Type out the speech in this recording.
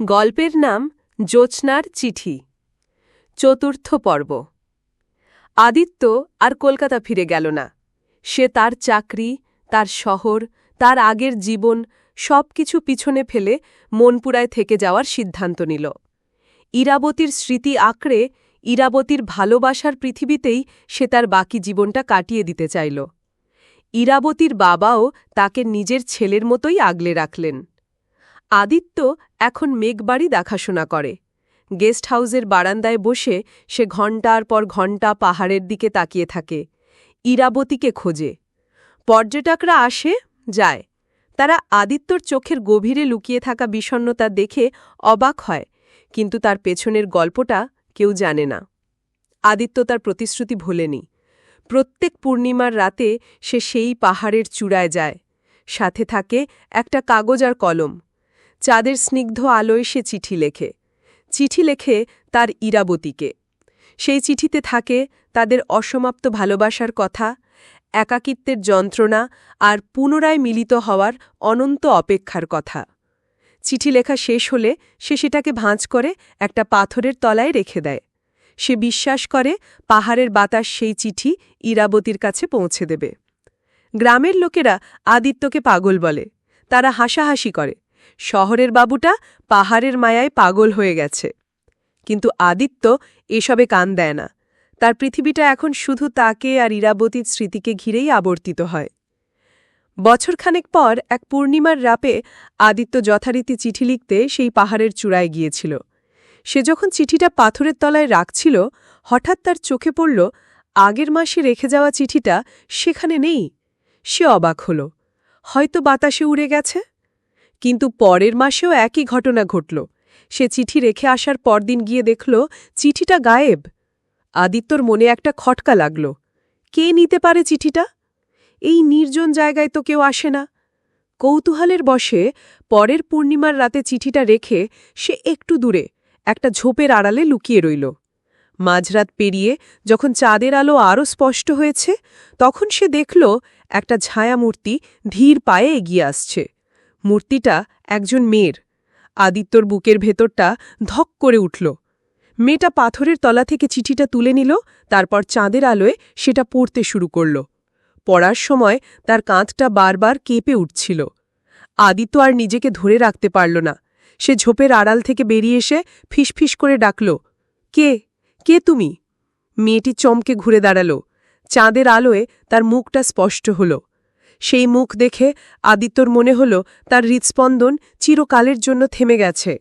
গল্পের নাম জ্যোৎস্নার চিঠি। চতুর্থ পর্ব। আদিত্য আর কলকাতা ফিরে গেল না। সে তার চাকরি, তার শহর, তার আগের জীবন সবকিছু পিছনে ফেলে মনপুরায় থেকে যাওয়ার সিদ্ধান্ত নিল। ইরাবতীর স্মৃতি আঁকড়ে ইরাবতীর ভালোবাসার পৃথিবীতেই সে তার বাকি জীবনটা কাটিয়ে দিতে চাইল। ইরাবতীর বাবাও তাকে নিজের ছেলের মতোই আগলে রাখলেন। আদিত্য এখন মেঘবাড়ি দেখাশোনা করে। গেস্ট হাউসের বারান্দায় বসে সে ঘণ্টার পর ঘণ্টা পাহাড়ের দিকে তাকিয়ে থাকে, ইরাবতীকে খোঁজে। পর্যটকরা আসে, যায়। তারা আদিত্যর চোখের গভীরে লুকিয়ে থাকা বিষণ্ণতা দেখে অবাক হয়, কিন্তু তার পেছনের গল্পটা কেউ জানে না। আদিত্য তার প্রতিশ্রুতি ভোলেনি। প্রত্যেক পূর্ণিমার রাতে সে সেই পাহাড়ের চূড়ায় যায়। সাথে থাকে একটা কাগজ আর কলম। চাঁদের স্নিগ্ধ আলোয় সে চিঠি লেখে তার ইরাবতীকে। সেই চিঠিতে থাকে তাদের অসমাপ্ত ভালোবাসার কথা, একাকিত্বের যন্ত্রণা আর পুনরায় মিলিত হওয়ার অনন্ত অপেক্ষার কথা। চিঠি লেখা শেষ হলে সে সেটাকে ভাঁজ করে একটা পাথরের তলায় রেখে দেয়। সে বিশ্বাস করে পাহাড়ের বাতাস সেই চিঠি ইরাবতীর কাছে পৌঁছে দেবে। গ্রামের লোকেরা আদিত্যকে পাগল বলে। তারা হাসাহাসি করে, শহরের বাবুটা পাহাড়ের মায়ায় পাগল হয়ে গেছে। কিন্তু আদিত্য এসবে কান দেয় না। তার পৃথিবীটা এখন শুধু তাকে আর ইরাবতীর স্মৃতিকে ঘিরেই আবর্তিত হয়। বছরখানেক পর এক পূর্ণিমার রাতে আদিত্য যথারীতি চিঠি লিখতে সেই পাহাড়ের চূড়ায় গিয়েছিল। সে যখন চিঠিটা পাথরের তলায় রাখছিল, হঠাৎ তার চোখে পড়ল আগের মাসে রেখে যাওয়া চিঠিটা সেখানে নেই। সে অবাক হল, হয়তো বাতাসে উড়ে গেছে। কিন্তু পরের মাসেও একই ঘটনা ঘটল। সে চিঠি রেখে আসার পরদিন গিয়ে দেখল চিঠিটা গায়েব। আদিত্যর মনে একটা খটকা লাগল। কে নিতে পারে চিঠিটা? এই নির্জন জায়গায় তো কেউ আসে না। কৌতূহলের বশে পরের পূর্ণিমার রাতে চিঠিটা রেখে সে একটু দূরে একটা ঝোপের আড়ালে লুকিয়ে রইল। মাঝরাত পেরিয়ে যখন চাঁদের আলো আরও স্পষ্ট হয়েছে, তখন সে দেখল একটা ছায়ামূর্তি ধীর পায়ে এগিয়ে আসছে। মূর্তিটা একজন মেয়ের। আদিত্যর বুকের ভেতরটা ধক করে উঠল। মেয়েটা পাথরের তলা থেকে চিঠিটা তুলে নিল, তারপর চাঁদের আলোয় সেটা পড়তে শুরু করল। পড়ার সময় তার কাঁধটা বারবার কেঁপে উঠছিল। আদিত্য আর নিজেকে ধরে রাখতে পারল না। সে ঝোপের আড়াল থেকে বেরিয়ে এসে ফিসফিস করে ডাকল, কে কে তুমি? মেয়েটি চমকে ঘুরে দাঁড়াল। চাঁদের আলোয় তার মুখটা স্পষ্ট হল। সেই মুখ দেখে আদিত্যর মনে হল তার হৃৎস্পন্দন চিরকালের জন্য থেমে গেছে।